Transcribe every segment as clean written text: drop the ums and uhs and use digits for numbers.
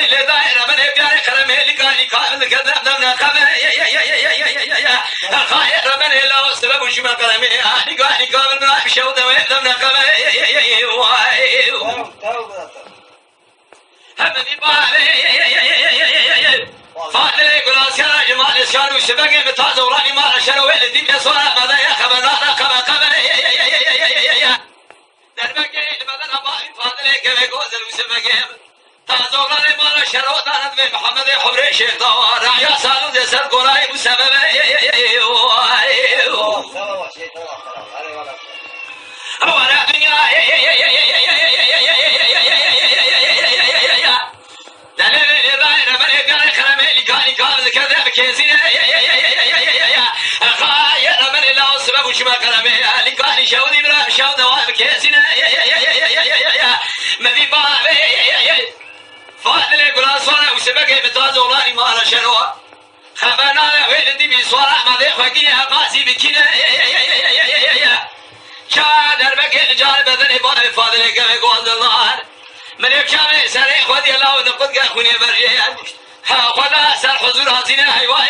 اللي دايره من بيار كلامي اللي قال لي كامل كذا دمنا كامل خاير من لا سبب وش ما كلامي اللي قال لي كامل ما بشو دمنا كامل همني بالي فاضل يقول اسيا جمال شانو شبقي بتاز وراني ما شنو ولدي بصوره ماذا يا خبر كما دربقي بدل اباي فاضل يقول وسبقي تاز وراني ما شنو دانت محمد حبري شيخ دوار يا سالو ده سر قراي بسبب ولا دنيا دليل دايره من قال كلامي اللي قال كذا بكيزين خاير من لا سبب وش ما كلامي اللي قال شودي بلا شود وبكيزين ما في بالي فاضل يقول اصلا وسبقي بتاز ولاني ما له شنو خبرنا ولدي بصوره ما ذي فقيه قاسي بكنا شادر بكي جال بدني بال فاضل يقول الله من يبشامي سري خذي الله ونقد خوني برجيان خذا سر حضور هاتينا واي واي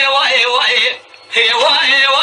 واي واي واي